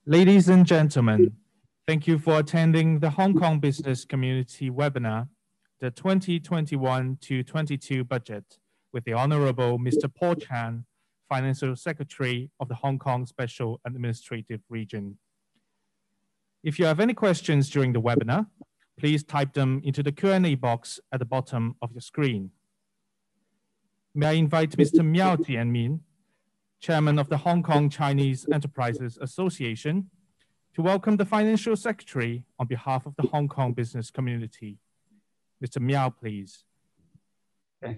Ladies and gentlemen, thank you for attending the Hong Kong Business Community webinar, the 2021-22 budget, with the Honorable Mr. Paul Chan, Financial Secretary of the Hong Kong Special Administrative Region. If you have any questions during the webinar, please type them into the Q&A box at the bottom of your screen. May I invite Mr. Miao Tianmin, Chairman of the Hong Kong Chinese Enterprises Association, to welcome the Financial Secretary on behalf of the Hong Kong business community. Mr. Miao, please. Okay.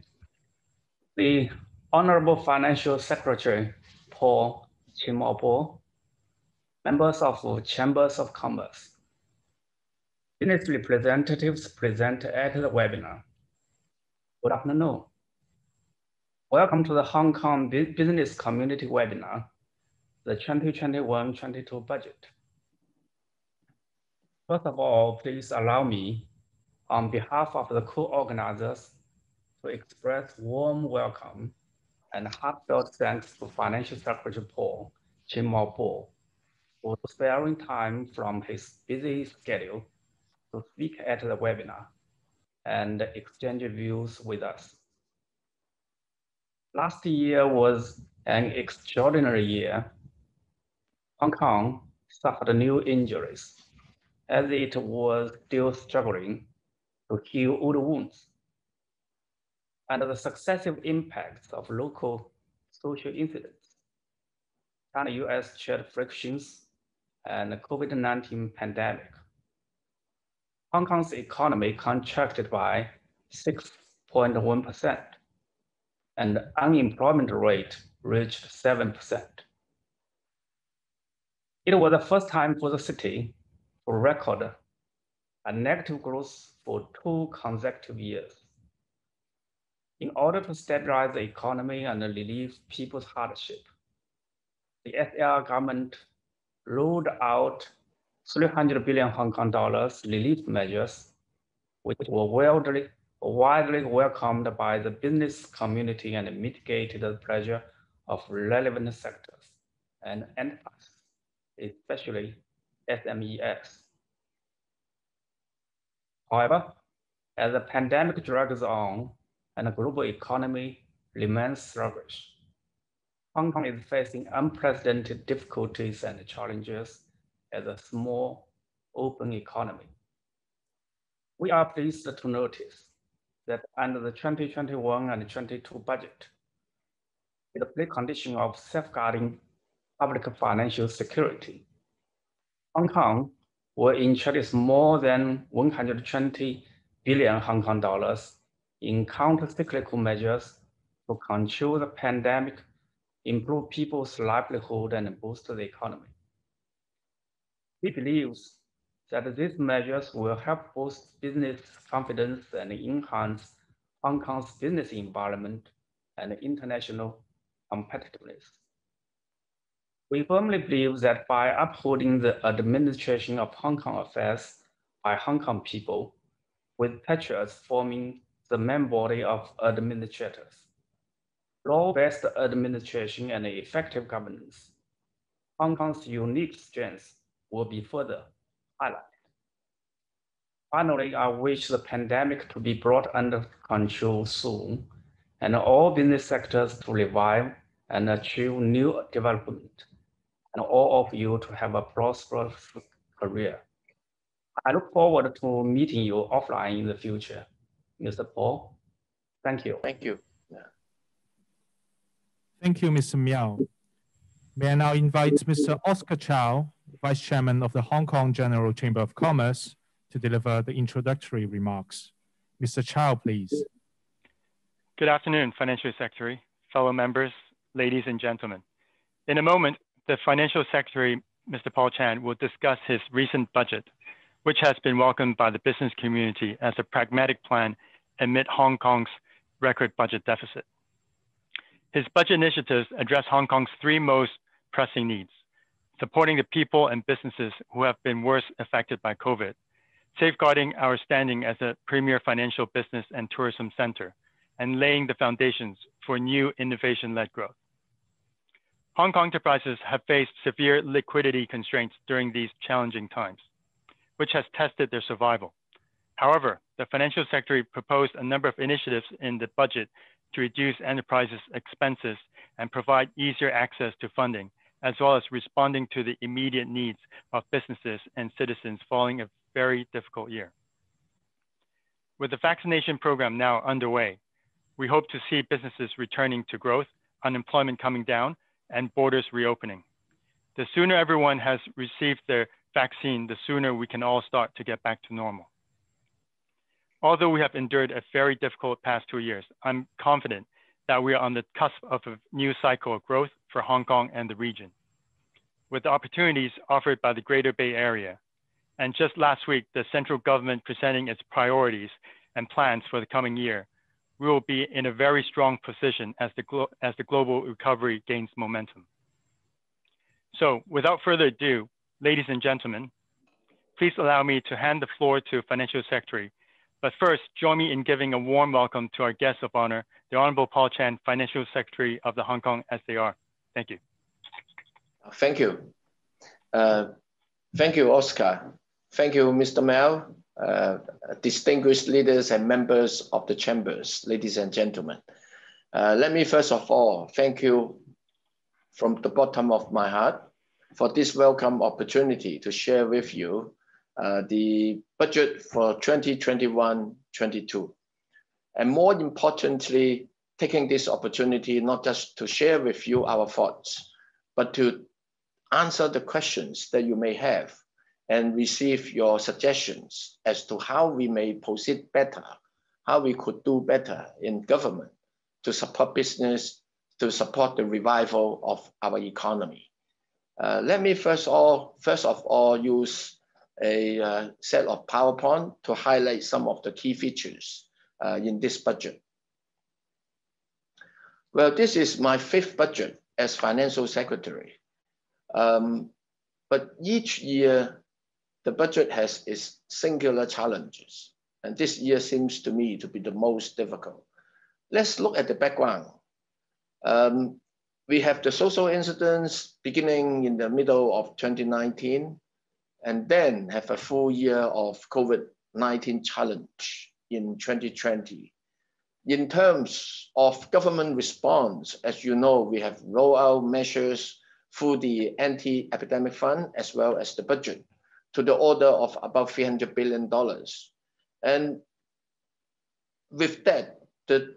The Honorable Financial Secretary, Paul Chimopo, members of Chambers of Commerce, business representatives present at the webinar. Good afternoon. Welcome to the Hong Kong Business Community webinar, the 2021-22 budget. First of all, please allow me, on behalf of the co-organizers, to express warm welcome and heartfelt thanks to Financial Secretary Paul Chimopo for sparing time from his busy schedule to speak at the webinar and exchange views with us. Last year was an extraordinary year. Hong Kong suffered new injuries as it was still struggling to heal old wounds. And the successive impacts of local social incidents, China-US trade frictions, and the COVID-19 pandemic. Hong Kong's economy contracted by 6.1%, and the unemployment rate reached 7%. It was the first time for the city to record a negative growth for 2 consecutive years. In order to stabilize the economy and relieve people's hardship, the SAR government rolled out 300 billion Hong Kong dollars relief measures, which were widely welcomed by the business community and mitigated the pressure of relevant sectors and enterprises, especially SMEs. However, as the pandemic drags on and the global economy remains sluggish, Hong Kong is facing unprecedented difficulties and challenges as a small, open economy. We are pleased to notice that under the 2021 and 22 budget, with the precondition of safeguarding public financial security, Hong Kong will introduce more than 120 billion Hong Kong dollars in counter-cyclical measures to control the pandemic, improve people's livelihood, and boost the economy. We believe that these measures will help boost business confidence and enhance Hong Kong's business environment and international competitiveness. We firmly believe that by upholding the administration of Hong Kong affairs by Hong Kong people, with patriots forming the main body of administrators, law-based administration and effective governance, Hong Kong's unique strengths will be further highlighted. Finally, I wish the pandemic to be brought under control soon and all business sectors to revive and achieve new development, and all of you to have a prosperous career. I look forward to meeting you offline in the future. Mr. Paul, thank you. Thank you. Thank you, Mr. Miao. May I now invite Mr. Oscar Chow, Vice Chairman of the Hong Kong General Chamber of Commerce, to deliver the introductory remarks. Mr. Chow, please. Good afternoon, Financial Secretary, fellow members, ladies and gentlemen. In a moment, the Financial Secretary, Mr. Paul Chan, will discuss his recent budget, which has been welcomed by the business community as a pragmatic plan amid Hong Kong's record budget deficit. His budget initiatives address Hong Kong's 3 most pressing needs: supporting the people and businesses who have been worst affected by COVID, safeguarding our standing as a premier financial business and tourism center, and laying the foundations for new innovation-led growth. Hong Kong enterprises have faced severe liquidity constraints during these challenging times, which has tested their survival. However, the financial sector proposed a number of initiatives in the budget to reduce enterprises' expenses and provide easier access to funding, as well as responding to the immediate needs of businesses and citizens following a very difficult year. With the vaccination program now underway, we hope to see businesses returning to growth, unemployment coming down, and borders reopening. The sooner everyone has received their vaccine, the sooner we can all start to get back to normal. Although we have endured a very difficult past 2 years, I'm confident that we are on the cusp of a new cycle of growth for Hong Kong and the region. With the opportunities offered by the Greater Bay Area, and just last week, the central government presenting its priorities and plans for the coming year, we will be in a very strong position as the global recovery gains momentum. So without further ado, ladies and gentlemen, please allow me to hand the floor to Financial Secretary. But first, join me in giving a warm welcome to our guest of honor, the Honorable Paul Chan, Financial Secretary of the Hong Kong SAR. Thank you. Thank you. Thank you, Oscar. Thank you, Mr. Mel, distinguished leaders and members of the chambers, ladies and gentlemen. Let me first of all thank you from the bottom of my heart for this welcome opportunity to share with you the budget for 2021-22. And more importantly, taking this opportunity not just to share with you our thoughts, but to answer the questions that you may have and receive your suggestions as to how we may proceed better, how we could do better in government to support business, to support the revival of our economy. Let me first of all use a set of PowerPoint to highlight some of the key features in this budget. Well, this is my 5th budget as Financial Secretary. But each year, the budget has its singular challenges. And this year seems to me to be the most difficult. Let's look at the background. We have the social incidents beginning in the middle of 2019, and then have a full year of COVID-19 challenge in 2020. In terms of government response, as you know, we have rolled out measures through the anti-epidemic fund as well as the budget to the order of about $300 billion. And with that, the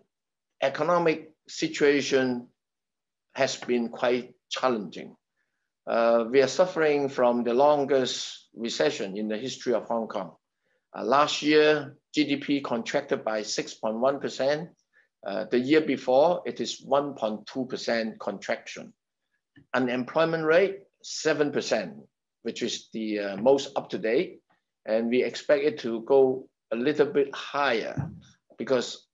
economic situation has been quite challenging. We are suffering from the longest recession in the history of Hong Kong. Last year, GDP contracted by 6.1%. The year before, it is 1.2% contraction. Unemployment rate, 7%, which is the most up-to-date. And we expect it to go a little bit higher because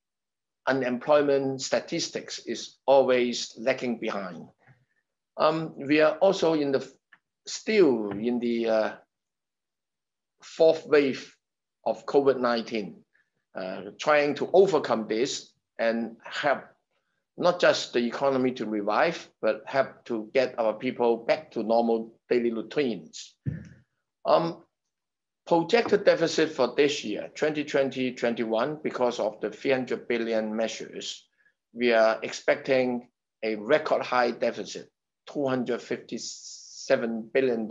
unemployment statistics is always lagging behind. We are also still in the 4th wave of COVID-19, trying to overcome this and help not just the economy to revive, but help to get our people back to normal daily routines. Projected deficit for this year, 2020-21, because of the 300 billion measures, we are expecting a record high deficit, $257 billion.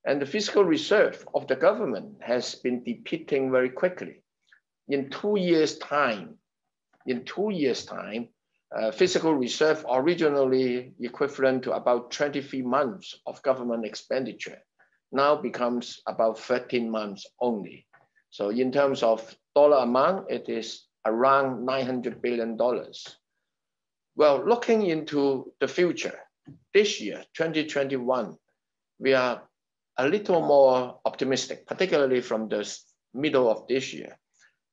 And the fiscal reserve of the government has been depleting very quickly. In 2 years' time, fiscal reserve originally equivalent to about 23 months of government expenditure now becomes about 13 months only. So in terms of dollar amount, it is around $900 billion. Well, looking into the future, this year, 2021, we are a little more optimistic, particularly from the middle of this year.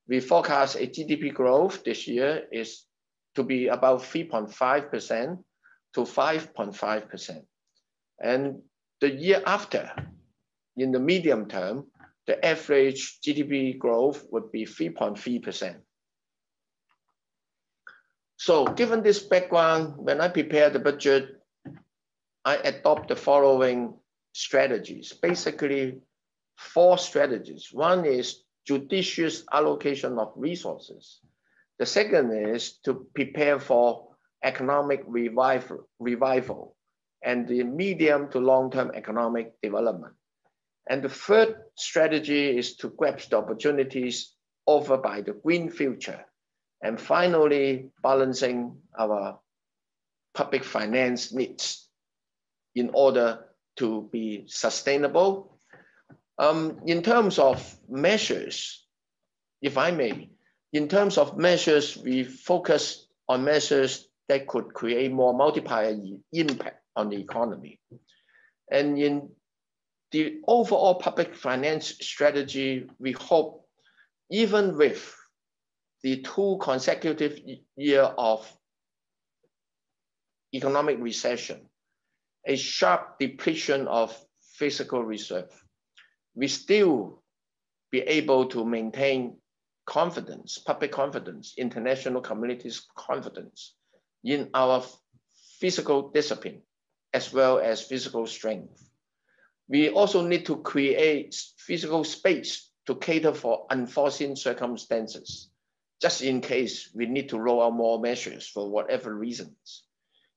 We forecast a GDP growth this year is to be about 3.5% to 5.5%. And the year after, in the medium term, the average GDP growth would be 3.3%. So given this background, when I prepared the budget, I adopt the following strategies, basically 4 strategies. One is judicious allocation of resources. The second is to prepare for economic revival and the medium to long-term economic development. And the third strategy is to grasp the opportunities offered by the green future. And finally, balancing our public finance needs in order to be sustainable. In terms of measures, if I may, in terms of measures, we focus on measures that could create more multiplier impact on the economy. And in the overall public finance strategy, we hope, even with the 2 consecutive years of economic recession, a sharp depletion of fiscal reserve, we still be able to maintain confidence, public confidence, international community's confidence in our physical discipline, as well as physical strength. We also need to create physical space to cater for unforeseen circumstances, just in case we need to roll out more measures for whatever reasons.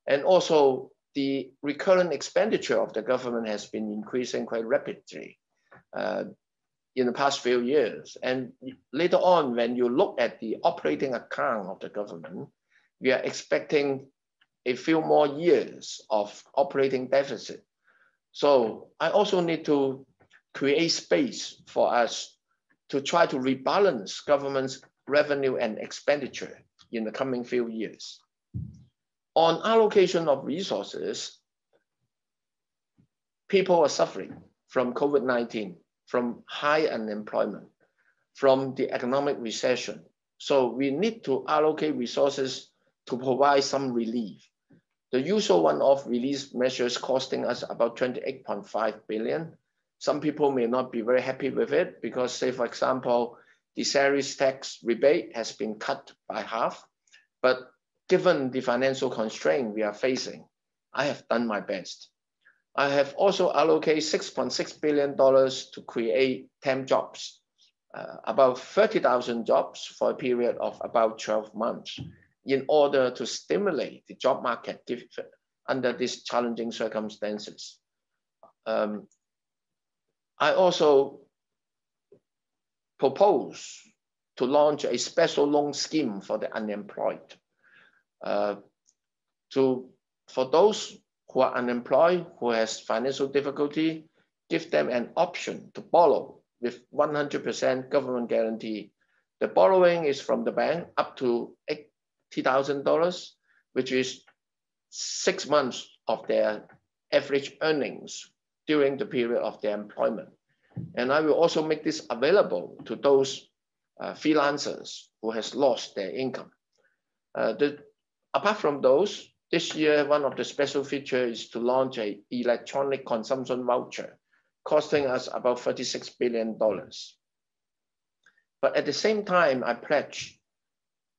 And also, the recurrent expenditure of the government has been increasing quite rapidly in the past few years. And later on, when you look at the operating account of the government, we are expecting a few more years of operating deficit. So I also need to create space for us to try to rebalance government's revenue and expenditure in the coming few years. On allocation of resources, people are suffering from COVID-19, from high unemployment, from the economic recession. So we need to allocate resources to provide some relief. The usual one-off relief measures costing us about 28.5 billion. Some people may not be very happy with it because, say, for example, the salaries tax rebate has been cut by half. But given the financial constraint we are facing, I have done my best. I have also allocated $6.6 billion to create temp jobs, about 30,000 jobs for a period of about 12 months in order to stimulate the job market under these challenging circumstances. I also propose to launch a special loan scheme for the unemployed. For those who are unemployed, who has financial difficulty, give them an option to borrow with 100% government guarantee. The borrowing is from the bank up to $80,000, which is 6 months of their average earnings during the period of their employment. And I will also make this available to those freelancers who has lost their income. Apart from those, this year, one of the special features is to launch an electronic consumption voucher, costing us about $36 billion. But at the same time, I pledge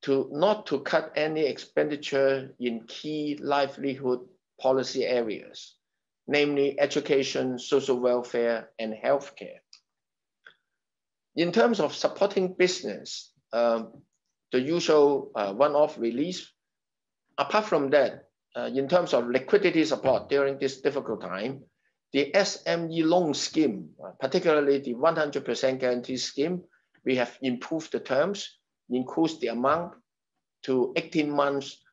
not to cut any expenditure in key livelihood policy areas, namely education, social welfare, and healthcare. In terms of supporting business, the usual one-off release. Apart from that, in terms of liquidity support during this difficult time, the SME loan scheme, particularly the 100% guarantee scheme, we have improved the terms, increased the amount to 18 months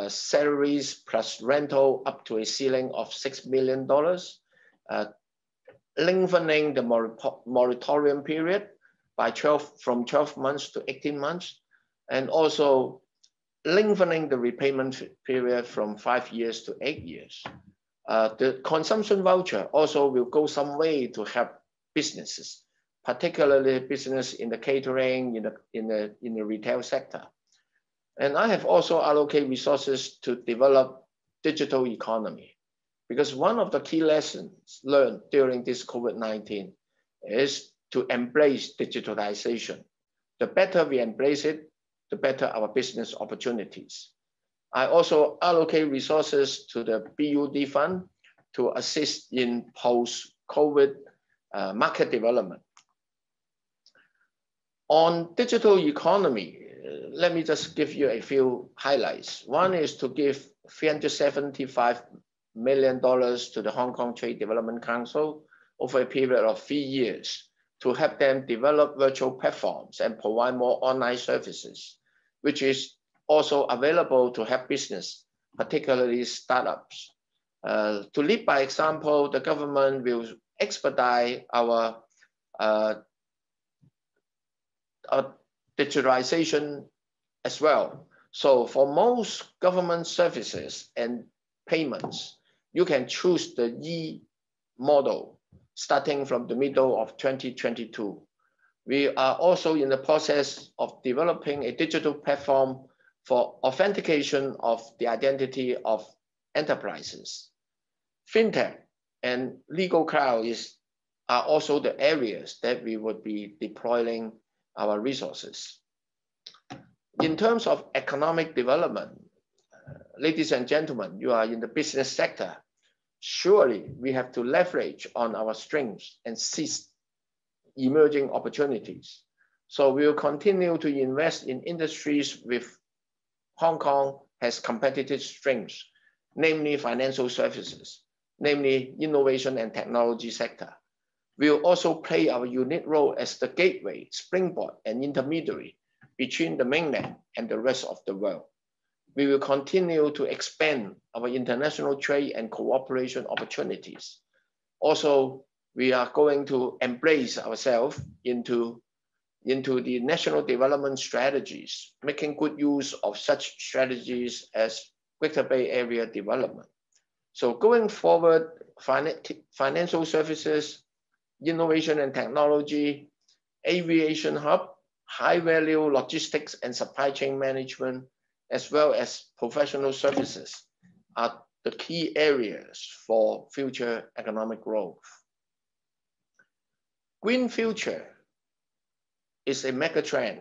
salaries plus rental up to a ceiling of $6 million, lengthening the moratorium period from 12 months to 18 months, and also lengthening the repayment period from 5 years to 8 years. The consumption voucher also will go some way to help businesses, particularly business in the catering, in the retail sector. And I have also allocated resources to develop digital economy, because one of the key lessons learned during this COVID-19 is to embrace digitalization. The better we embrace it, the better our business opportunities. I also allocate resources to the BUD fund to assist in post-COVID market development. On digital economy, let me just give you a few highlights. One is to give $375 million to the Hong Kong Trade Development Council over a period of 3 years to help them develop virtual platforms and provide more online services, which is also available to help business, particularly startups. To lead by example, the government will expedite our digitalization as well. So for most government services and payments, you can choose the E model starting from the middle of 2022. We are also in the process of developing a digital platform for authentication of the identity of enterprises. Fintech and legal cloud are also the areas that we would be deploying our resources. In terms of economic development, ladies and gentlemen, you are in the business sector. Surely we have to leverage on our strengths and seize emerging opportunities. So we will continue to invest in industries with Hong Kong has competitive strengths, namely financial services, namely innovation and technology sector. We will also play our unique role as the gateway, springboard, and intermediary between the mainland and the rest of the world. We will continue to expand our international trade and cooperation opportunities. Also, we are going to embrace ourselves into the national development strategies, making good use of such strategies as Greater Bay Area development. So going forward, financial services, innovation and technology, aviation hub, high-value logistics and supply chain management, as well as professional services are the key areas for future economic growth. Green future is a mega trend.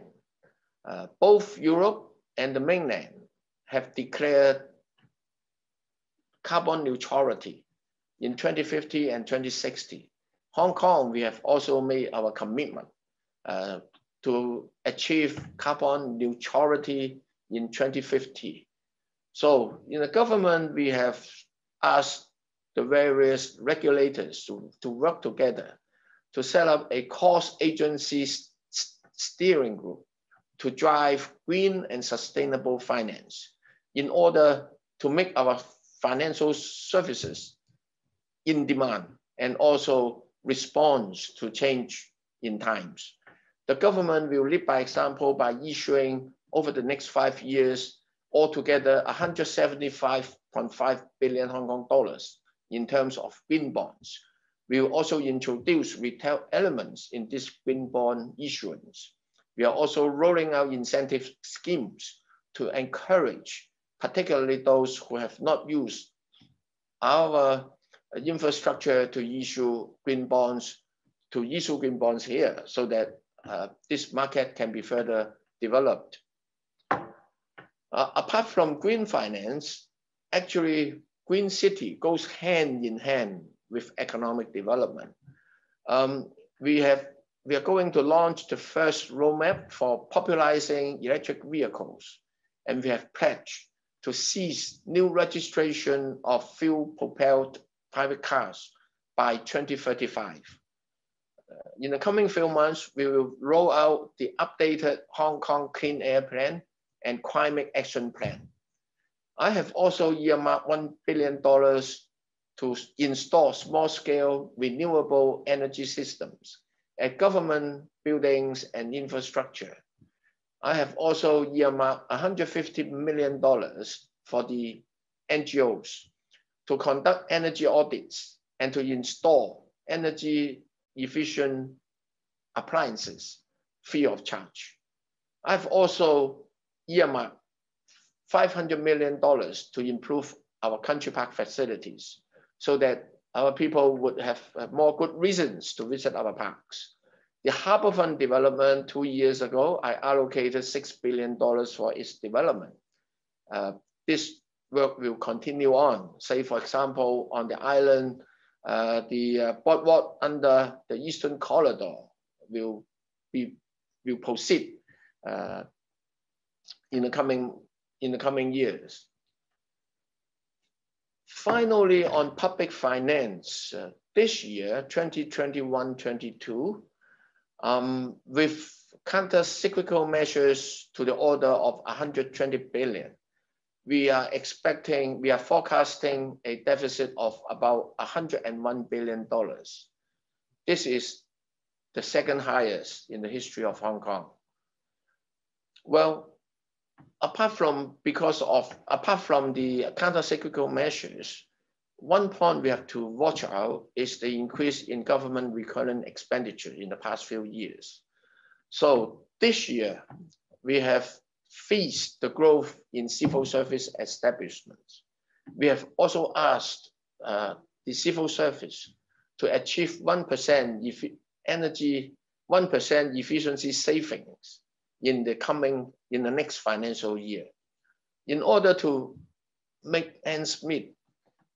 Both Europe and the mainland have declared carbon neutrality in 2050 and 2060. Hong Kong, we have also made our commitment to achieve carbon neutrality in 2050. So in the government, we have asked the various regulators to work together to set up a cross-agency steering group to drive green and sustainable finance in order to make our financial services in demand and also respond to change in times. The government will lead by example by issuing over the next 5 years, altogether 175.5 billion Hong Kong dollars in terms of green bonds. We will also introduce retail elements in this green bond issuance. We are also rolling out incentive schemes to encourage, particularly those who have not used our infrastructure to issue green bonds, here so that this market can be further developed. Apart from green finance, actually green city goes hand in hand with economic development. We are going to launch the first roadmap for popularizing electric vehicles, and we have pledged to cease new registration of fuel-propelled private cars by 2035. In the coming few months, we will roll out the updated Hong Kong Clean Air Plan and Climate Action Plan. I have also earmarked $1 billion to install small-scale renewable energy systems at government buildings and infrastructure. I have also earmarked $150 million for the NGOs to conduct energy audits and to install energy efficient appliances free of charge. I've also earmarked $500 million to improve our country park facilities so that our people would have more good reasons to visit our parks. The Harbour Fund development 2 years ago, I allocated $6 billion for its development. This work will continue on. Say, for example, on the island, the boardwalk under the Eastern Corridor will proceed in the coming years. Finally, on public finance, this year, 2021-22, with counter-cyclical measures to the order of 120 billion, we are forecasting a deficit of about $101 billion. This is the second highest in the history of Hong Kong. Well, apart from the counter-cyclical measures, one point we have to watch out is the increase in government recurrent expenditure in the past few years. So this year, we have faced the growth in civil service establishments. We have also asked the civil service to achieve 1% efficiency savings in the next financial year. In order to make ends meet,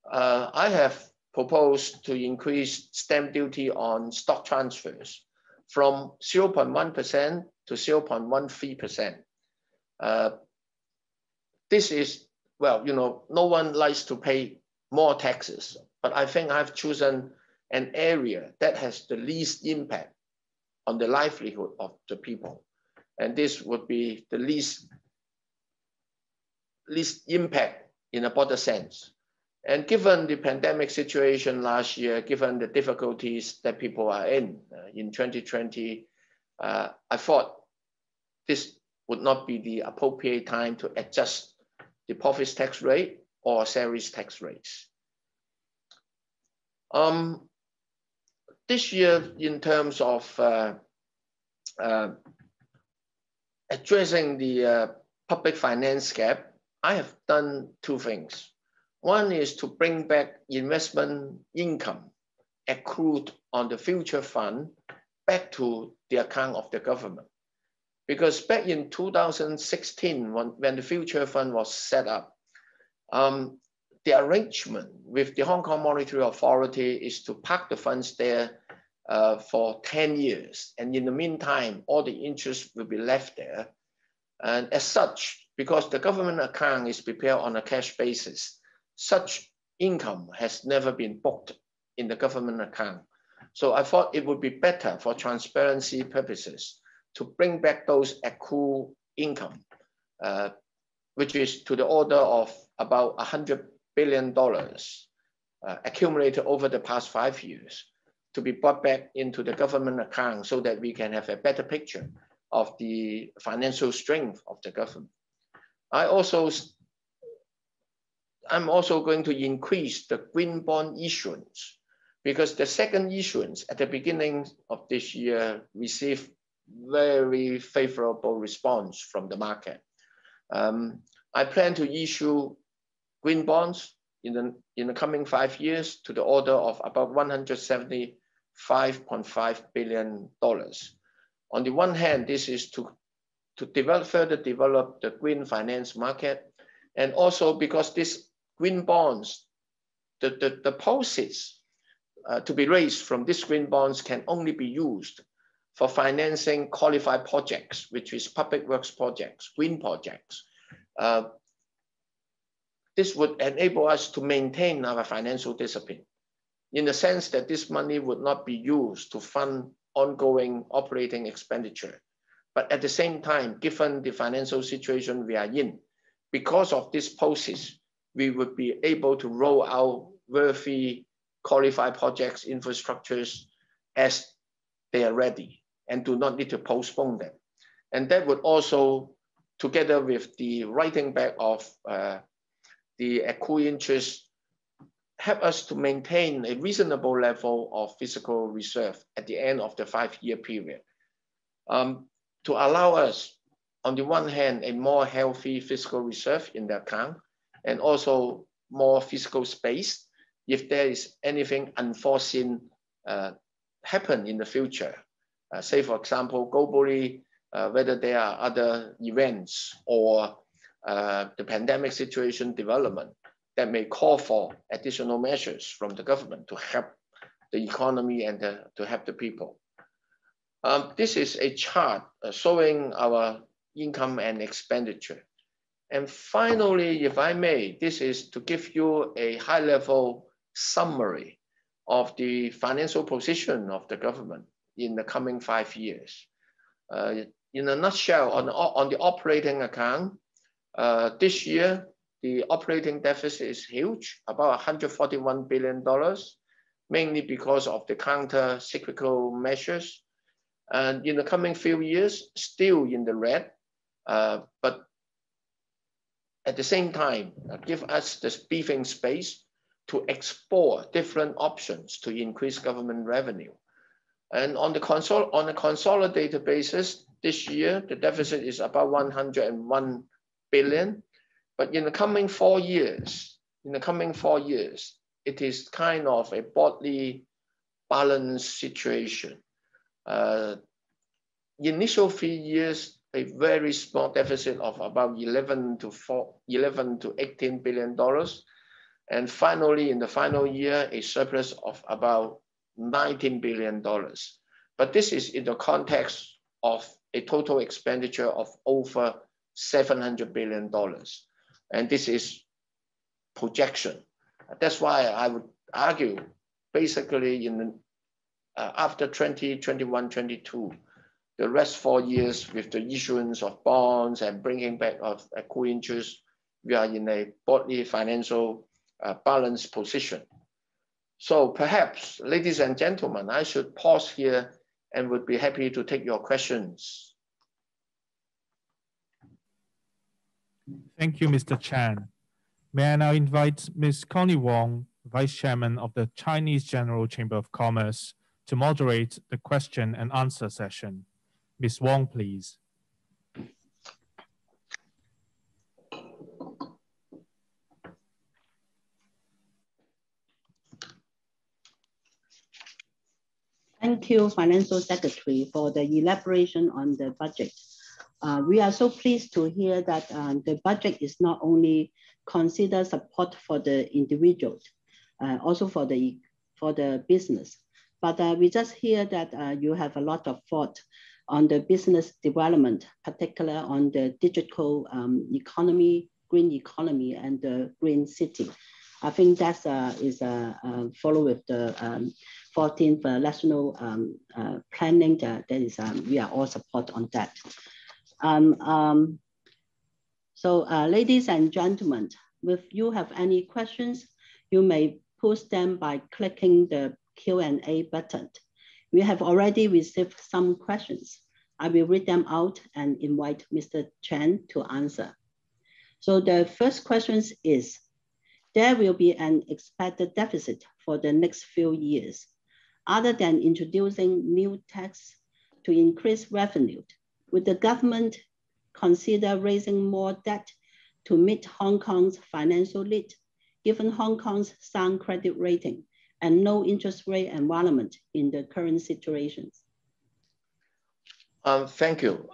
I have proposed to increase stamp duty on stock transfers from 0.1% to 0.13%. This is, well, no one likes to pay more taxes, but I think I've chosen an area that has the least impact on the livelihood of the people. And this would be the least impact in a broader sense. And given the pandemic situation last year, given the difficulties that people are in 2020, I thought this would not be the appropriate time to adjust the profits tax rate or salaries tax rates. This year, in terms of addressing the public finance gap, I have done two things. One is to bring back investment income accrued on the future fund back to the account of the government. Because back in 2016, when the future fund was set up, the arrangement with the Hong Kong Monetary Authority is to park the funds there for 10 years. And in the meantime, all the interest will be left there. And as such, because the government account is prepared on a cash basis, such income has never been booked in the government account. So I thought it would be better for transparency purposes to bring back those accrued income, which is to the order of about $100 billion accumulated over the past 5 years, to be brought back into the government account so that we can have a better picture of the financial strength of the government. I'm also going to increase the green bond issuance, because the second issuance at the beginning of this year received very favorable response from the market. I plan to issue green bonds in the coming 5 years to the order of about $175.5 billion. On the one hand, this is to further develop the green finance market, and also because these green bonds, the proceeds to be raised from these green bonds can only be used for financing qualified projects, which is public works projects, green projects. This would enable us to maintain our financial discipline in the sense that this money would not be used to fund ongoing operating expenditure. But at the same time, given the financial situation we are in, because of this process, we would be able to roll out worthy qualified projects, infrastructures as they are ready and do not need to postpone them. And that would also, together with the writing back of the accrued interest, help us to maintain a reasonable level of fiscal reserve at the end of the 5-year period, to allow us, on the one hand, a more healthy fiscal reserve in the account, and also more fiscal space if there is anything unforeseen happen in the future. Say, for example, globally, whether there are other events or the pandemic situation development that may call for additional measures from the government to help the economy and to help the people. This is a chart showing our income and expenditure. And finally, if I may, this is to give you a high-level summary of the financial position of the government in the coming 5 years. In a nutshell, on the operating account, this year, the operating deficit is huge, about $141 billion, mainly because of the counter-cyclical measures. And in the coming few years, still in the red, but at the same time, give us this breathing space to explore different options to increase government revenue. And on a consolidated basis, this year, the deficit is about $101 billion. But in the coming 4 years, it is kind of a broadly balanced situation. Initial 3 years, a very small deficit of about $11 to $18 billion. And finally, in the final year, a surplus of about $19 billion. But this is in the context of a total expenditure of over $700 billion. And this is projection. That's why I would argue, basically, after 2021, 22, the rest 4 years with the issuance of bonds and bringing back of accrued interest, we are in a broadly financial balanced position. So perhaps, ladies and gentlemen, I should pause here and would be happy to take your questions. Thank you, Mr. Chan. May I now invite Ms. Connie Wong, Vice Chairman of the Chinese General Chamber of Commerce, to moderate the question and answer session. Ms. Wong, please. Thank you, Financial Secretary, for the elaboration on the budget. We are so pleased to hear that the budget is not only consider support for the individuals, also for the business. But we just hear that you have a lot of thought on the business development, particularly on the digital economy, green economy, and the green city. I think that is follow with the 14th national planning. We are all support on that. So ladies and gentlemen, if you have any questions, you may post them by clicking the Q&A button. We have already received some questions. I will read them out and invite Mr. Chen to answer. So the first question is, there will be an expected deficit for the next few years. Other than introducing new tax to increase revenue, would the government consider raising more debt to meet Hong Kong's financial need, given Hong Kong's sound credit rating and no interest rate environment in the current situations? Thank you.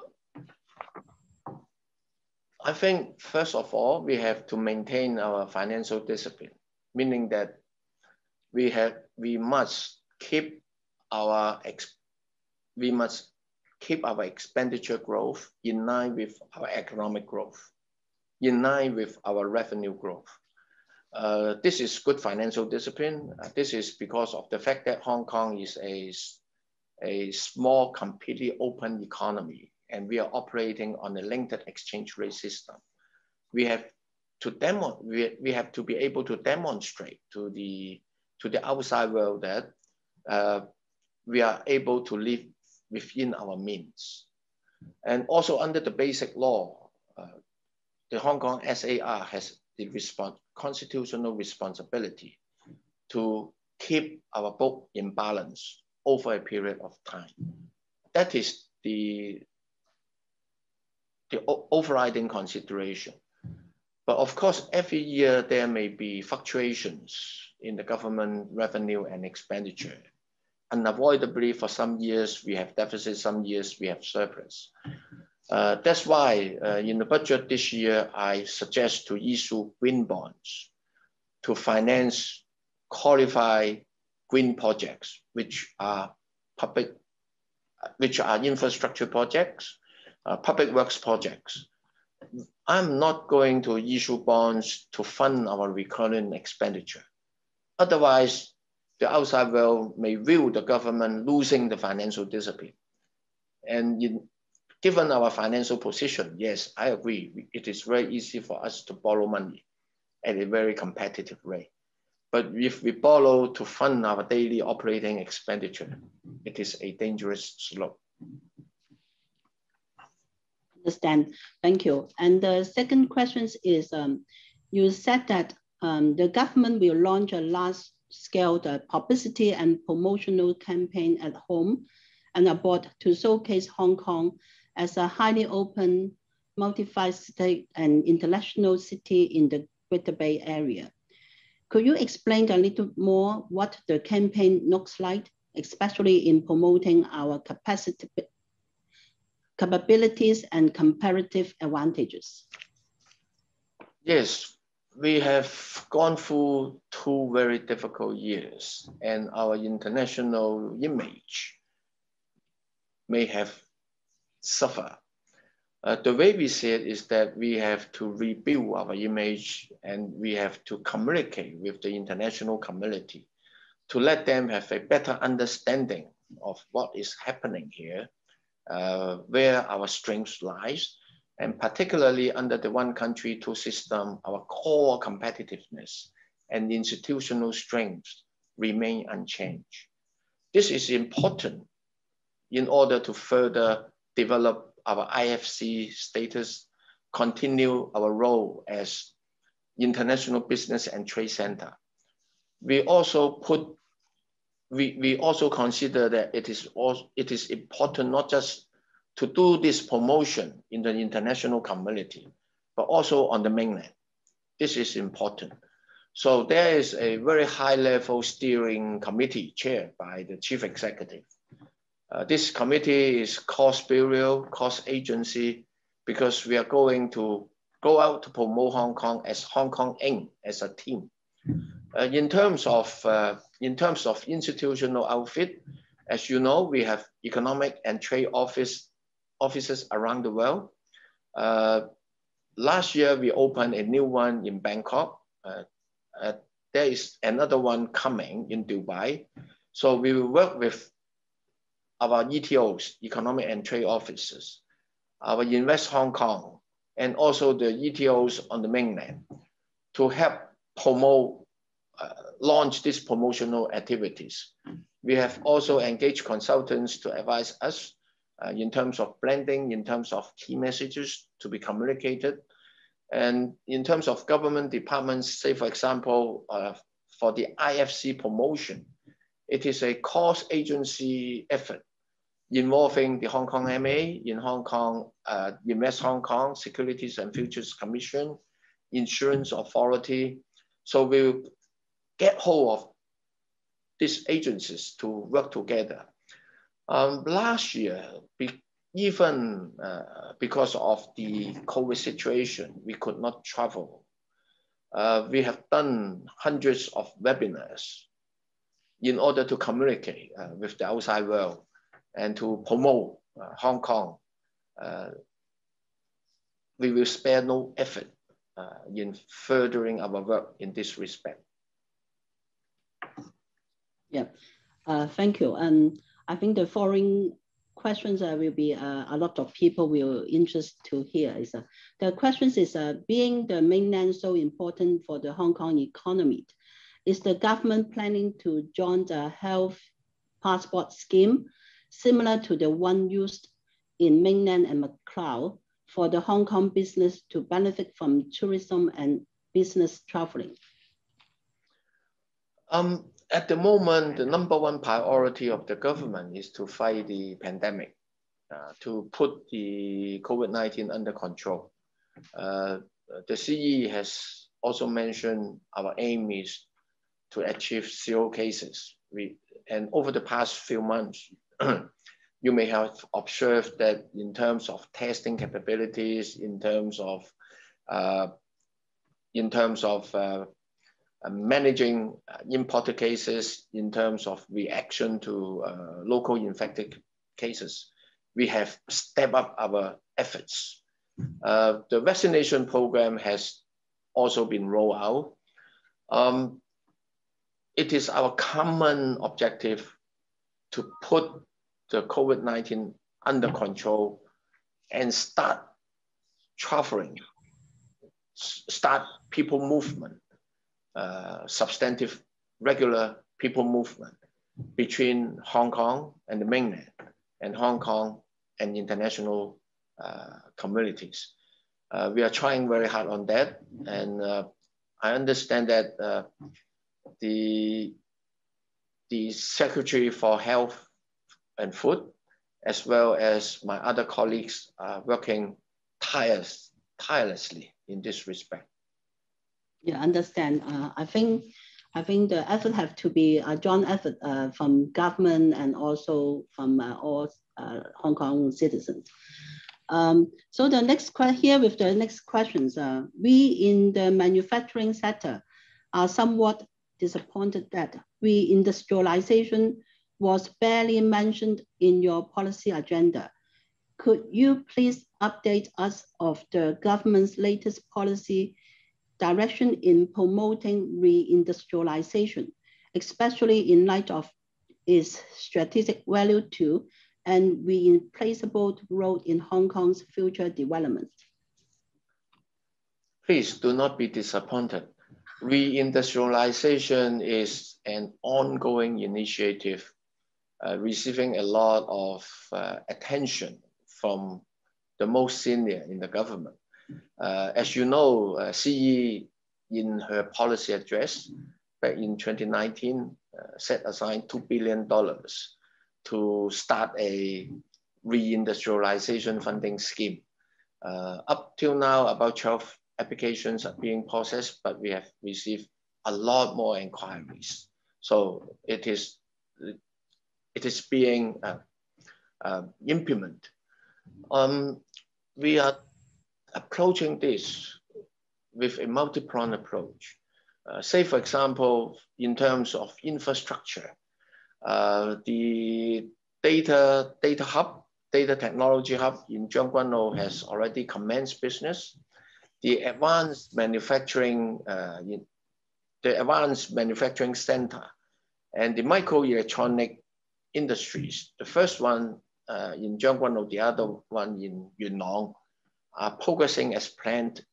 I think, first of all, we have to maintain our financial discipline, meaning that we must keep our expenditure growth in line with our economic growth, in line with our revenue growth. This is good financial discipline. This is because of the fact that Hong Kong is a small, completely open economy, and we are operating on a linked exchange rate system. We have to be able to demonstrate to the outside world that we are able to live within our means. And also under the basic law, the Hong Kong SAR has the constitutional responsibility to keep our book in balance over a period of time. That is the overriding consideration. But of course, every year there may be fluctuations in the government revenue and expenditure. Unavoidably, for some years we have deficit, some years we have surplus. That's why in the budget this year, I suggest to issue green bonds to finance qualified green projects, which are infrastructure projects, public works projects. I'm not going to issue bonds to fund our recurrent expenditure. Otherwise, the outside world may view the government losing the financial discipline. And given our financial position, yes, I agree. It is very easy for us to borrow money at a very competitive rate. But if we borrow to fund our daily operating expenditure, it is a dangerous slope. Understand. Thank you. And the second question is, you said that the government will launch a large-scale publicity and promotional campaign at home and abroad to showcase Hong Kong as a highly open, multifaceted and international city in the Greater Bay Area. Could you explain a little more what the campaign looks like, especially in promoting our capabilities and comparative advantages? Yes, we have gone through 2 very difficult years, and our international image may have suffered. The way we see it is that we have to rebuild our image, and we have to communicate with the international community to let them have a better understanding of what is happening here, where our strength lies, and particularly under the one country, two system, our core competitiveness and institutional strengths remain unchanged. This is important in order to further develop our IFC status, continue our role as international business and trade center. We also consider that it is important not just to do this promotion in the international community, but also on the mainland. This is important. So there is a very high level steering committee chaired by the chief executive. This committee is cost bureau, cost agency, because we are going to go out to promote Hong Kong as Hong Kong Inc. as a team. In terms of institutional outfit, as you know, we have economic and trade offices around the world. Last year, we opened a new one in Bangkok. There is another one coming in Dubai. So we will work with our ETOs, economic and trade offices, our Invest Hong Kong, and also the ETOs on the mainland to help promote, launch these promotional activities. We have also engaged consultants to advise us in terms of blending, in terms of key messages to be communicated. And in terms of government departments, say for example, for the IFC promotion, it is a cross agency effort involving the Hong Kong MA, in Hong Kong, Invest Hong Kong, Securities and Futures Commission, Insurance Authority. So we'll get hold of these agencies to work together. Last year, even because of the COVID situation, we could not travel. We have done hundreds of webinars in order to communicate with the outside world and to promote Hong Kong. We will spare no effort in furthering our work in this respect. Yeah, thank you. And I think the following questions will be a lot of people will interest to hear. The questions is, being the mainland so important for the Hong Kong economy, is the government planning to join the health passport scheme similar to the one used in mainland and Macau for the Hong Kong business to benefit from tourism and business traveling? At the moment, the #1 priority of the government is to fight the pandemic, to put the COVID-19 under control. The CE has also mentioned our aim is to achieve 0 cases. And over the past few months, You may have observed that in terms of testing capabilities, in terms of managing imported cases, in terms of reaction to local infected cases, we have stepped up our efforts. The vaccination program has also been rolled out. It is our common objective to put the COVID-19 under control and start traveling, start people movement, substantive, regular people movement between Hong Kong and the mainland, and Hong Kong and international communities. We are trying very hard on that, and I understand that the Secretary for Health and Food, as well as my other colleagues, are working tirelessly in this respect. Yeah, understand. I think the effort have to be a joint effort from government and also from all Hong Kong citizens. So the next here with the next questions, we in the manufacturing sector are somewhat disappointed that reindustrialization was barely mentioned in your policy agenda. Could you please update us of the government's latest policy direction in promoting reindustrialization, especially in light of its strategic value to and irreplaceable role in Hong Kong's future development? Please do not be disappointed. Reindustrialization is an ongoing initiative receiving a lot of attention from the most senior in the government. As you know, CE in her policy address back in 2019 set aside $2 billion to start a reindustrialization funding scheme. Up till now, about 12 applications are being processed, but we have received a lot more inquiries. So it is being implemented. We are approaching this with a multi-pronged approach. Say, for example, in terms of infrastructure, the data technology hub in Tseung Kwan O has already commenced business. The advanced manufacturing center and the microelectronic industries, the first one in Tseung Kwan O, the other one in Yuen Long, are progressing as planned,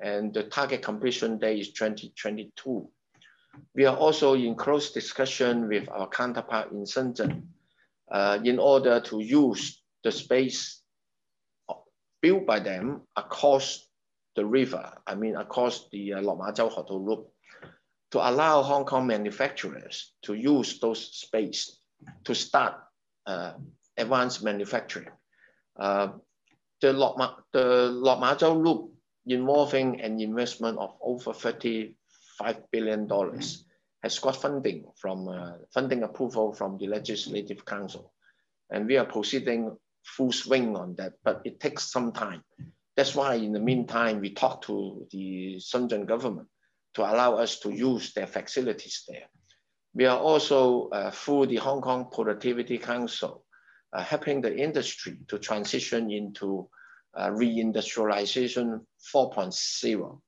and the target completion date is 2022. We are also in close discussion with our counterpart in Shenzhen in order to use the space built by them across the river, across the Lok Ma Chau Hotel Loop, to allow Hong Kong manufacturers to use those space to start advanced manufacturing. The Lok Ma Chau Loop, involving an investment of over $35 billion, has got funding approval from the Legislative Council. And we are proceeding full swing on that, but it takes some time. That's why in the meantime, we talk to the Shenzhen government to allow us to use their facilities there. We are also, through the Hong Kong Productivity Council, helping the industry to transition into reindustrialization 4.0.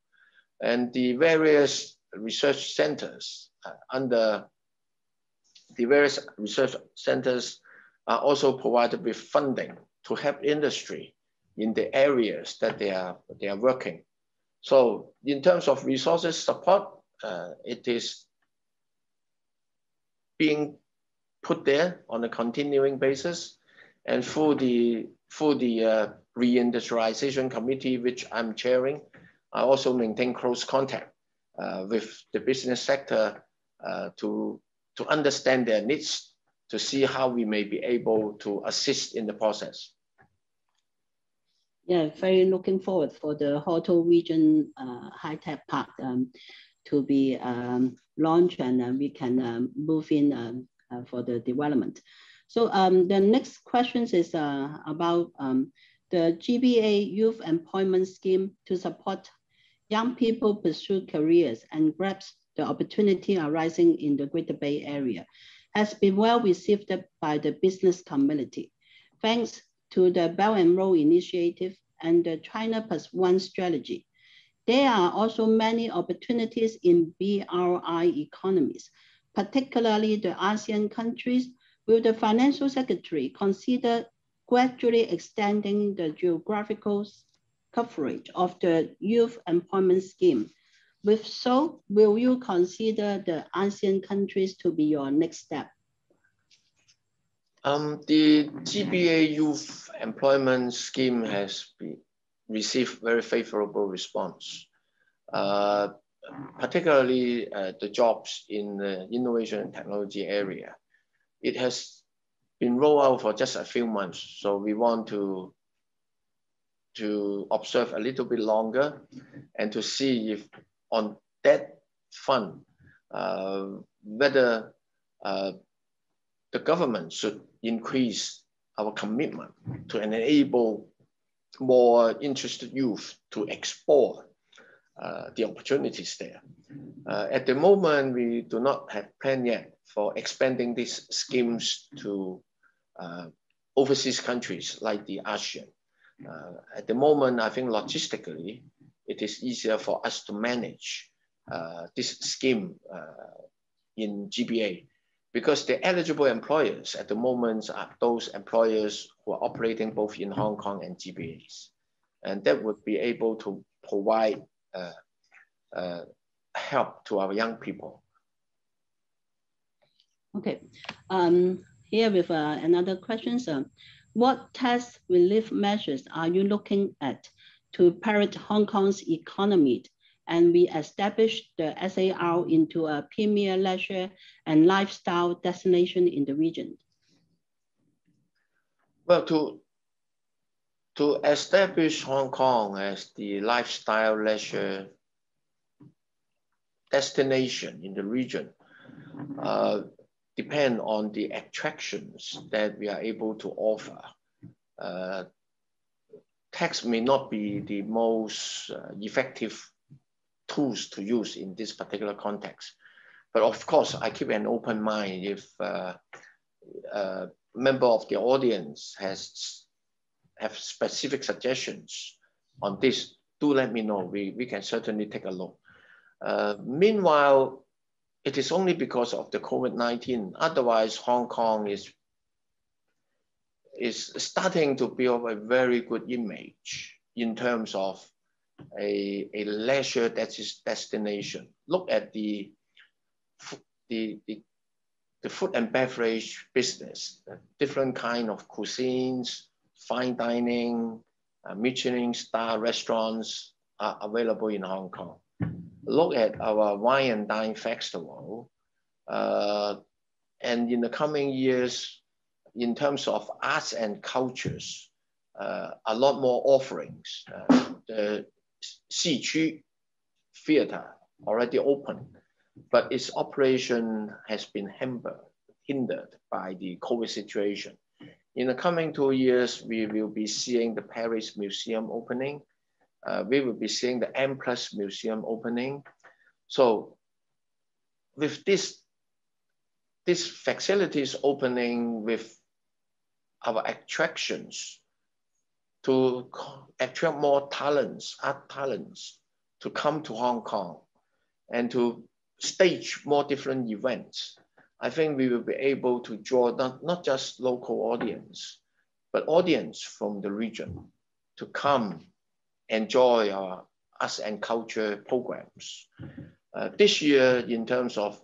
And the various research centers are also provided with funding to help industry in the areas that they are working. So in terms of resources support, it is being put there on a continuing basis, and through the reindustrialization committee, which I'm chairing, I also maintain close contact with the business sector to understand their needs, to see how we may be able to assist in the process. Yeah, very looking forward for the Hotel Region high-tech park to be launched, and we can move in for the development. So the next question is about the GBA Youth Employment Scheme to support young people pursue careers and grasp the opportunity arising in the Greater Bay Area has been well received by the business community. Thanks to the Belt and Road Initiative and the China +1 strategy. There are also many opportunities in BRI economies, particularly the ASEAN countries. Will the Financial Secretary consider gradually extending the geographical coverage of the Youth Employment Scheme? If so, will you consider the ASEAN countries to be your next step? The GBA Youth Employment Scheme has received very favorable response, particularly the jobs in the innovation and technology area. It has been rolled out for just a few months, so we want to observe a little bit longer and to see if on that fund, whether the government should increase our commitment to enable more interested youth to explore the opportunities there. At the moment, we do not have plan yet for expanding these schemes to overseas countries like the ASEAN. At the moment, I think logistically, it is easier for us to manage this scheme in GBA because the eligible employers at the moment are those employers who are operating both in Hong Kong and GBAs. And that would be able to provide help to our young people. Okay, here with another question. What tax relief measures are you looking at to parrot Hong Kong's economy and re-establish the SAR into a premier leisure and lifestyle destination in the region? Well, to establish Hong Kong as the lifestyle leisure destination in the region depend on the attractions that we are able to offer. Tax may not be the most effective tools to use in this particular context. But of course, I keep an open mind. If a member of the audience have specific suggestions on this, do let me know. We can certainly take a look. Meanwhile, it is only because of the COVID-19. Otherwise, Hong Kong is starting to build a very good image in terms of a leisure destination. Look at the food and beverage business, different kind of cuisines, fine dining, Michelin star restaurants are available in Hong Kong. Look at our Wine and Dine Festival. And in the coming years, in terms of arts and cultures, a lot more offerings. The Xiqu Theatre already open, but its operation has been hindered by the COVID situation. In the coming 2 years, we will be seeing the Paris Museum opening. We will be seeing the M+ Museum opening. So with these facilities opening, with our attractions to attract more talents, art talents, to come to Hong Kong and to stage more different events, I think we will be able to draw not just local audience, but audience from the region to come enjoy our arts and culture programs. This year, in terms of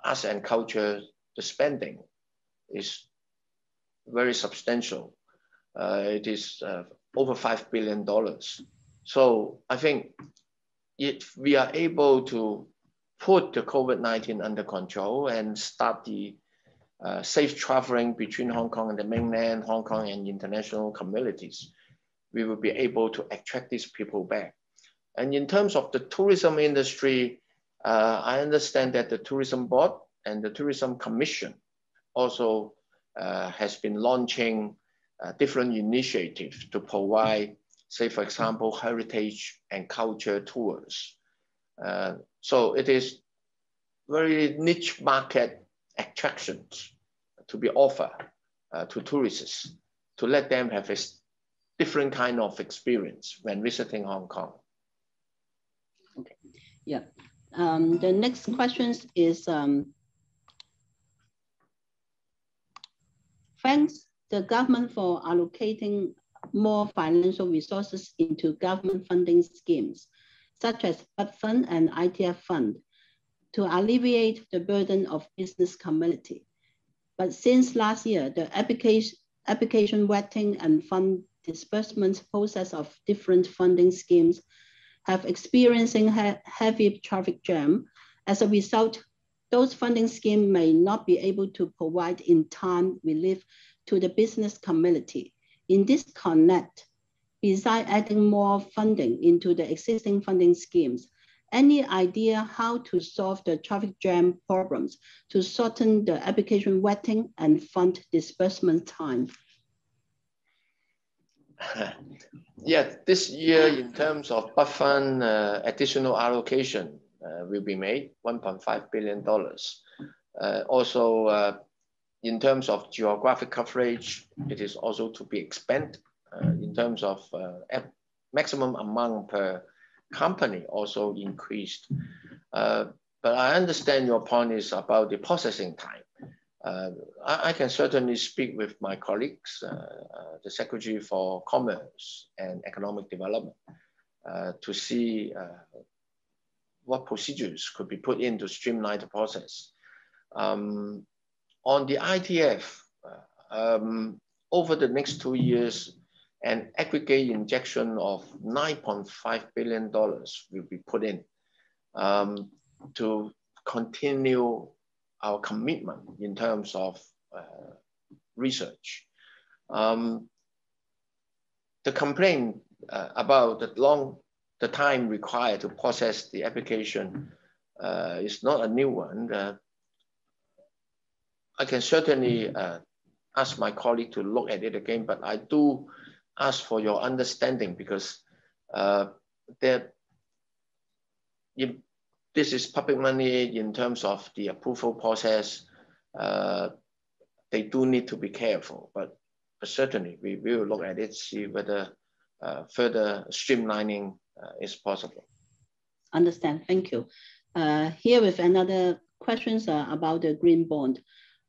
arts and culture, the spending is very substantial. It is over $5 billion. So I think if we are able to put the COVID-19 under control and start the safe traveling between Hong Kong and the mainland, Hong Kong and international communities, we will be able to attract these people back. And in terms of the tourism industry, I understand that the Tourism Board and the Tourism Commission also has been launching different initiatives to provide, say, for example, heritage and culture tours. So it is very niche market attractions to be offered to tourists to let them have a different kind of experience when visiting Hong Kong. Okay, yeah. The next question is, thanks the government for allocating more financial resources into government funding schemes, such as BUD Fund and ITF Fund, to alleviate the burden of business community. But since last year, the application vetting and fund disbursement process of different funding schemes have experiencing heavy traffic jam. As a result, those funding schemes may not be able to provide in time relief to the business community. In this connect, besides adding more funding into the existing funding schemes, any idea how to solve the traffic jam problems to shorten the application vetting and fund disbursement time? Yeah, this year in terms of BUD Fund, additional allocation will be made, $1.5 billion. Also, in terms of geographic coverage, it is also to be expanded in terms of maximum amount per company also increased. But I understand your point is about the processing time. I can certainly speak with my colleagues, the Secretary for Commerce and Economic Development, to see what procedures could be put in to streamline the process. On the ITF, over the next 2 years, an aggregate injection of $9.5 billion will be put in to continue our commitment in terms of research. The complaint about the time required to process the application is not a new one. I can certainly ask my colleague to look at it again, but I do ask for your understanding because this is public money in terms of the approval process. They do need to be careful, but certainly we will look at it, see whether further streamlining is possible. Understand, thank you. Here with another questions about the green bond.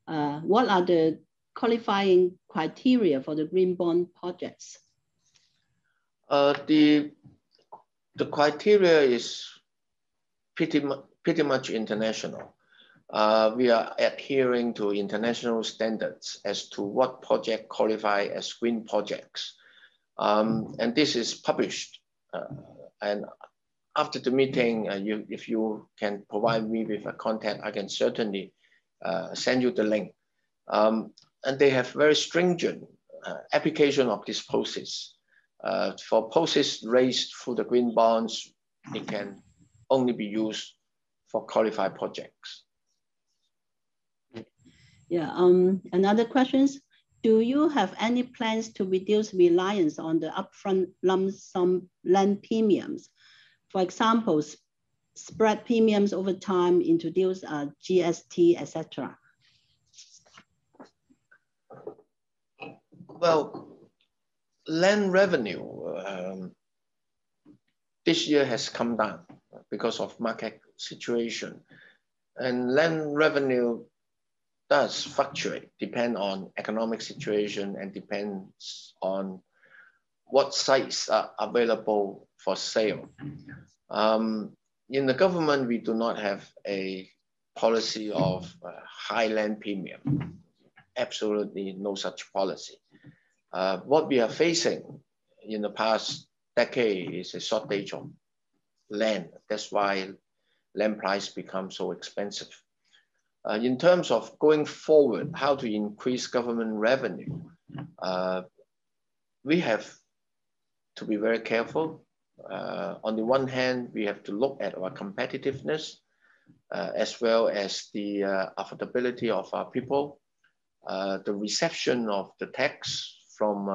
What are the qualifying criteria for the green bond projects? The criteria is pretty much international. We are adhering to international standards as to what project qualify as green projects. And this is published. And after the meeting, if you can provide me with a contact, I can certainly send you the link. And they have very stringent application of this process. For process raised through the green bonds, it can only be used for qualified projects. Yeah, another questions. Do you have any plans to reduce reliance on the upfront lump sum land premiums? For example, spread premiums over time, introduce GST, etc. Well, land revenue this year has come down because of market situation. And land revenue does fluctuate, depend on economic situation and depends on what sites are available for sale. In the government, we do not have a policy of high land premium. Absolutely no such policy. What we are facing in the past decade is a shortage of land. That's why land price becomes so expensive. In terms of going forward, how to increase government revenue, we have to be very careful. On the one hand, we have to look at our competitiveness as well as the affordability of our people. the reception of the tax from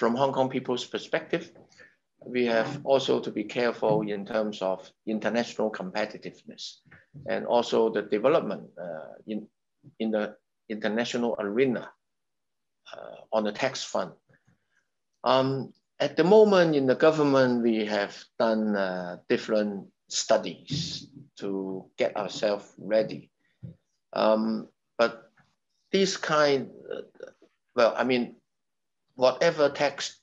Hong Kong people's perspective. We have also to be careful in terms of international competitiveness and also the development in the international arena on the tax front. At the moment in the government, we have done different studies to get ourselves ready. But this kind, well, I mean, whatever tax,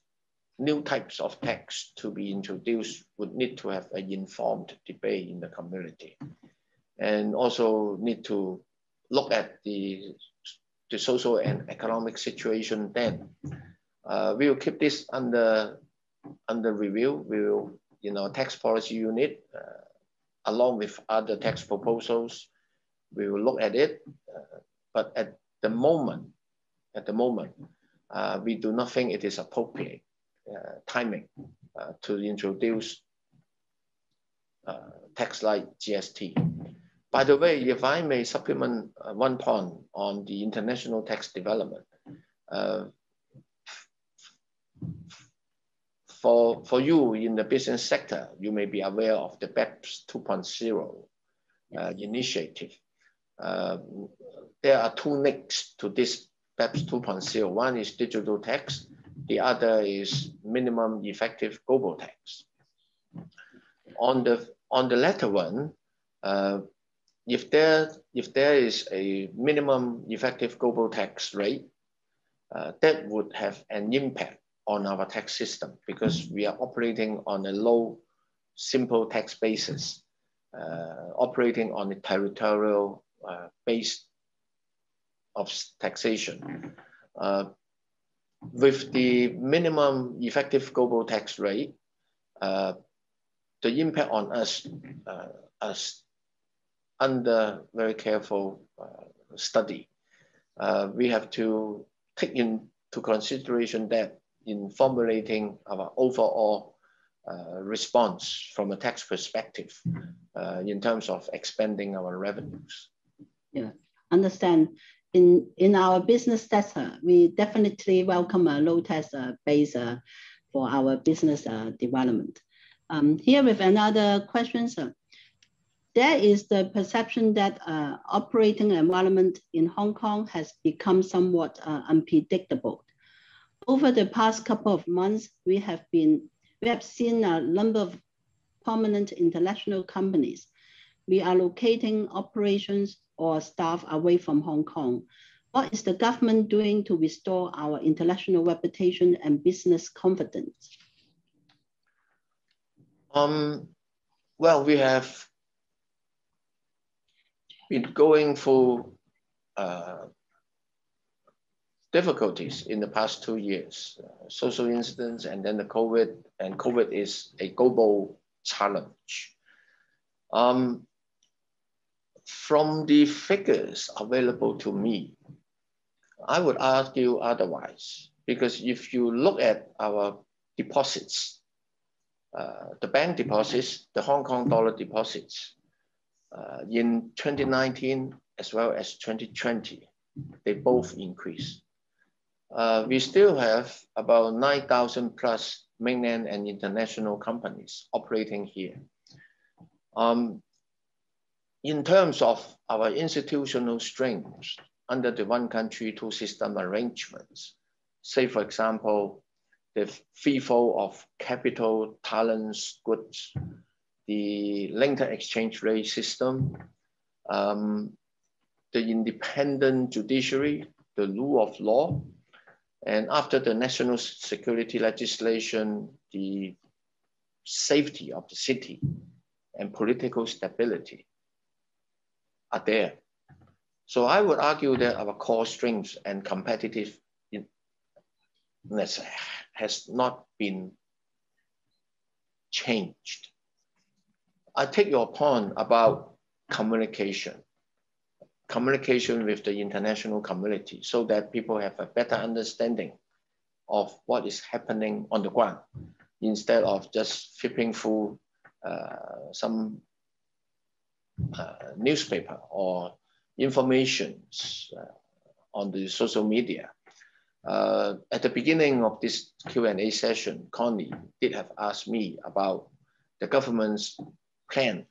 new types of tax to be introduced would need to have an informed debate in the community, and also need to look at the social and economic situation then. We will keep this under review. We will, tax policy unit, along with other tax proposals, we will look at it. But at the moment, we do not think it is appropriate timing to introduce tax like GST. By the way, if I may supplement one point on the international tax development, for you in the business sector, you may be aware of the BEPS 2.0 initiative. There are two nicks to this BEPS 2.0. One is digital tax. The other is minimum effective global tax. On the latter one, if there is a minimum effective global tax rate, that would have an impact on our tax system because we are operating on a low, simple tax basis, operating on a territorial base of taxation. With the minimum effective global tax rate, the impact on us under very careful study. We have to take into consideration that in formulating our overall response from a tax perspective in terms of expanding our revenues. Yeah, understand. In our business sector, we definitely welcome a low tax base for our business development. Here with another question, sir. There is the perception that operating environment in Hong Kong has become somewhat unpredictable. Over the past couple of months, we have seen a number of prominent international companies reallocating operations or staff away from Hong Kong. What is the government doing to restore our international reputation and business confidence? Well, we have been going through difficulties in the past 2 years, social incidents and then the COVID, and COVID is a global challenge. From the figures available to me, I would argue otherwise, because if you look at our deposits, the bank deposits, the Hong Kong dollar deposits, in 2019 as well as 2020, they both increased. We still have about 9,000 plus mainland and international companies operating here. In terms of our institutional strengths under the one country, two system arrangements, say for example, the free flow of capital, talents, goods, the linked exchange rate system, the independent judiciary, the rule of law, and after the national security legislation, the safety of the city and political stability are there. So I would argue that our core strengths and competitiveness has not been changed. I take your point about communication with the international community so that people have a better understanding of what is happening on the ground instead of just flipping through some newspaper or information on the social media. At the beginning of this Q&A session, Connie did have asked me about the government's plan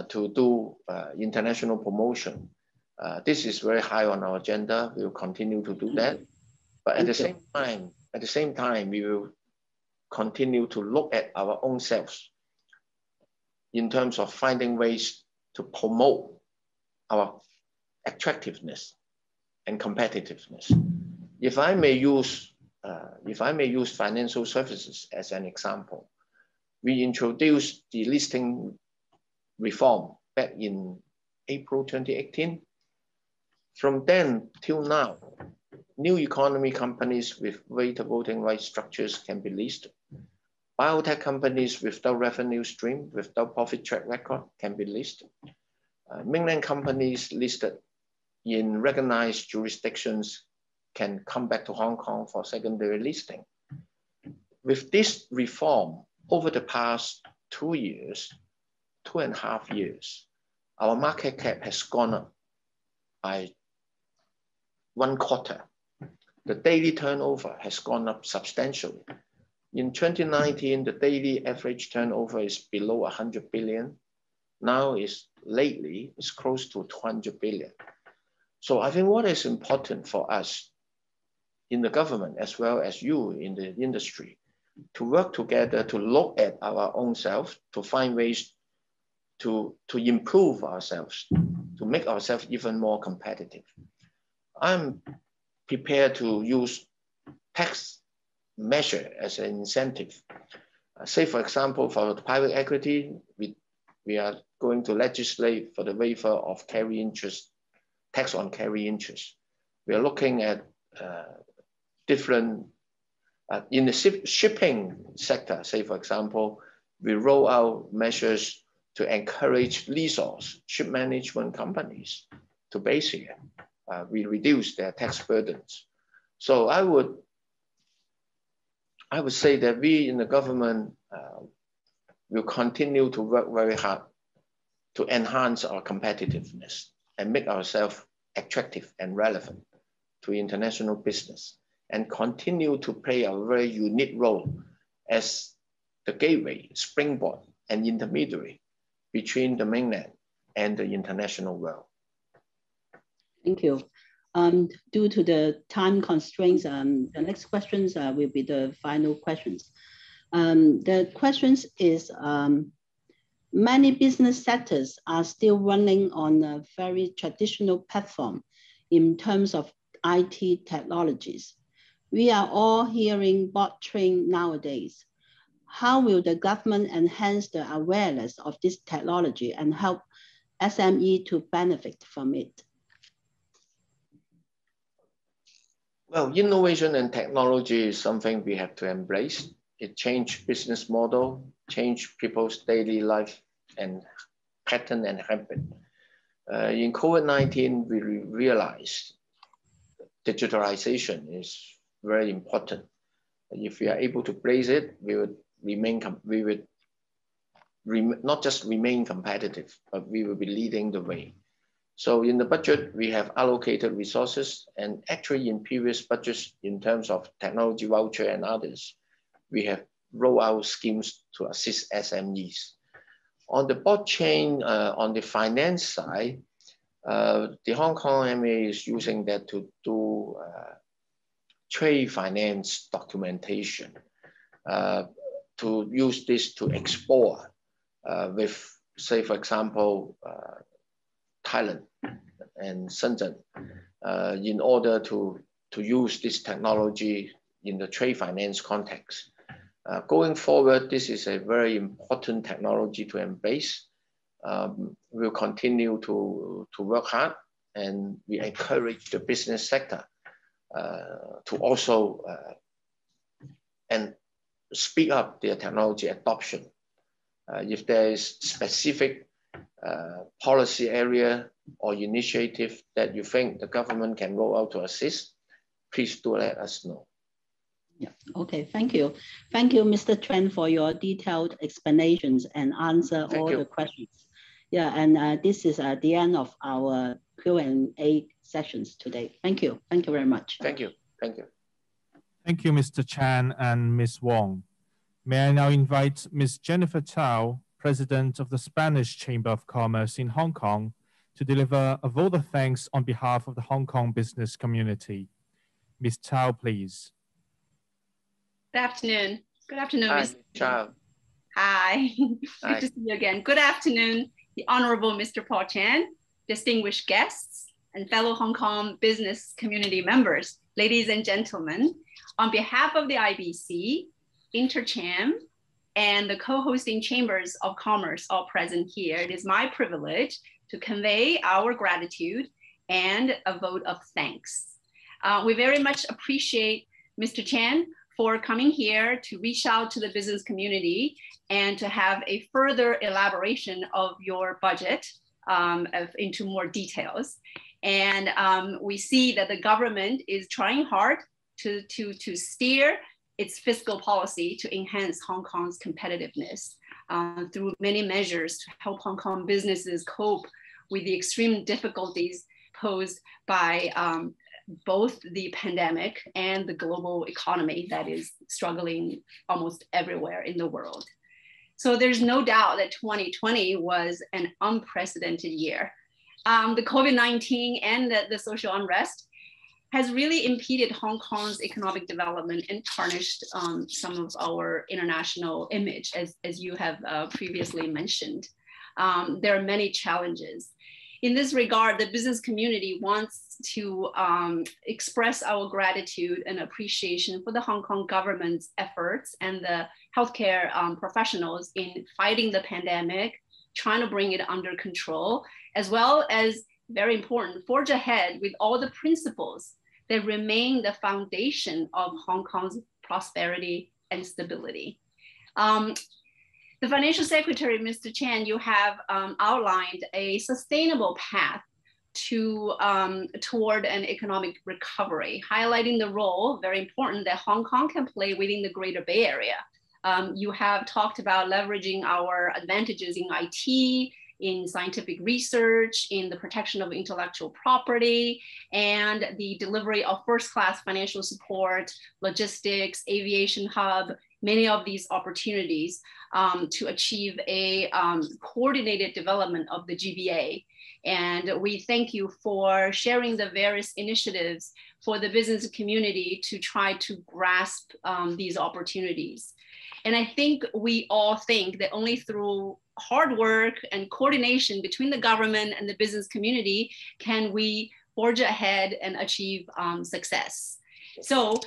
to do international promotion. This is very high on our agenda. We will continue to do that. But at the same time, we will continue to look at our own selves in terms of finding ways to promote our attractiveness and competitiveness. If I may use financial services as an example, we introduced the listing reform back in April 2018. From then till now, new economy companies with greater voting rights structures can be listed. Biotech companies without revenue stream, without profit track record can be listed. Mainland companies listed in recognized jurisdictions can come back to Hong Kong for secondary listing. With this reform, over the past 2.5 years, our market cap has gone up by 1/4. The daily turnover has gone up substantially. In 2019, the daily average turnover is below 100 billion. Now lately, it's close to 200 billion. So I think what is important for us in the government, as well as you in the industry, to work together, to look at our own selves, to find ways to improve ourselves, to make ourselves even more competitive. I'm prepared to use tax measure as an incentive. Say, for example, for the private equity, we are going to legislate for the waiver of carry interest, tax on carry interest. We are looking at different, in the shipping sector, say, for example, we roll out measures to encourage lessors, ship management companies to base here. We reduce their tax burdens. So I would say that we in the government will continue to work very hard to enhance our competitiveness and make ourselves attractive and relevant to international business, and continue to play a very unique role as the gateway, springboard, and intermediary between the mainland and the international world. Thank you. Due to the time constraints, the next questions will be the final questions. The questions is, many business sectors are still running on a very traditional platform in terms of IT technologies. We are all hearing bot train nowadays. How will the government enhance the awareness of this technology and help SME to benefit from it? Well, innovation and technology is something we have to embrace. It changed business model, changed people's daily life and pattern and habit. In COVID-19, we realized digitalization is very important. If we are able to embrace it, we would not just remain competitive, but we will be leading the way. So in the budget, we have allocated resources, and actually in previous budgets, in terms of technology voucher and others, we have rolled out schemes to assist SMEs. On the blockchain, on the finance side, the Hong Kong MA is using that to do trade finance documentation, to use this to explore with, say, for example, Thailand and Shenzhen, in order to use this technology in the trade finance context. Going forward, this is a very important technology to embrace. We'll continue to work hard, and we encourage the business sector to also and speed up their technology adoption. If there is specific policy area or initiative that you think the government can roll out to assist, please do let us know. Yeah. Okay, thank you. Thank you, Mr. Tran, for your detailed explanations and answer all the questions. Yeah, and this is the end of our Q&A sessions today. Thank you. Thank you very much. Thank you. Thank you. Thank you, Mr. Chan and Ms. Wong. May I now invite Ms. Jennifer Chow, President of the Spanish Chamber of Commerce in Hong Kong, to deliver a vote of thanks on behalf of the Hong Kong business community. Ms. Chow, please. Good afternoon. Good afternoon, Hi, Ms. Chow. Hi. Hi. Good to see you again. Good afternoon, the Honorable Mr. Paul Chan, distinguished guests, and fellow Hong Kong business community members, ladies and gentlemen. On behalf of the IBC, Intercham, and the co-hosting chambers of commerce all present here, it is my privilege to convey our gratitude and a vote of thanks. We very much appreciate Mr. Chan for coming here to reach out to the business community and to have a further elaboration of your budget into more details. And we see that the government is trying hard to steer its fiscal policy to enhance Hong Kong's competitiveness through many measures to help Hong Kong businesses cope with the extreme difficulties posed by both the pandemic and the global economy that is struggling almost everywhere in the world. So there's no doubt that 2020 was an unprecedented year. The COVID-19 and the social unrest has really impeded Hong Kong's economic development and tarnished some of our international image, as you have previously mentioned. There are many challenges. In this regard, the business community wants to express our gratitude and appreciation for the Hong Kong government's efforts and the healthcare professionals in fighting the pandemic, trying to bring it under control, as well as, very important, forge ahead with all the principles that remain the foundation of Hong Kong's prosperity and stability. The Financial Secretary, Mr. Chan, you have outlined a sustainable path toward an economic recovery, highlighting the role, very important, that Hong Kong can play within the Greater Bay Area. You have talked about leveraging our advantages in IT, in scientific research, in the protection of intellectual property, and the delivery of first-class financial support, logistics, aviation hub, many of these opportunities to achieve a coordinated development of the GBA. And we thank you for sharing the various initiatives for the business community to try to grasp these opportunities. And I think we all think that only through hard work and coordination between the government and the business community can we forge ahead and achieve success. So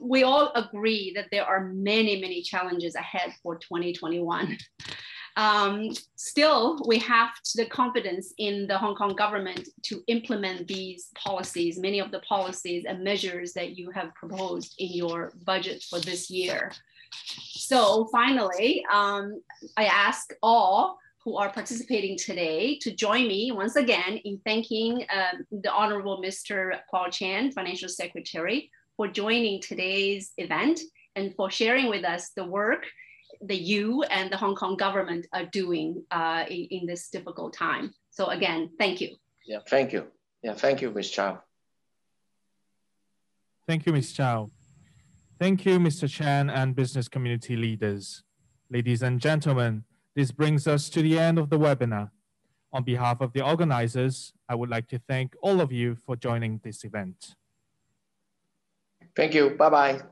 we all agree that there are many, many challenges ahead for 2021. Still, we have the confidence in the Hong Kong government to implement these policies, many of the policies and measures that you have proposed in your budget for this year. So finally, I ask all who are participating today to join me once again in thanking the Honorable Mr. Paul Chan, Financial Secretary, for joining today's event and for sharing with us the work that you and the Hong Kong government are doing in this difficult time. So again, thank you. Yeah, thank you. Yeah, thank you, Ms. Chow. Thank you, Ms. Chow. Thank you, Mr. Chan and business community leaders. Ladies and gentlemen, this brings us to the end of the webinar. On behalf of the organizers, I would like to thank all of you for joining this event. Thank you. Bye-bye.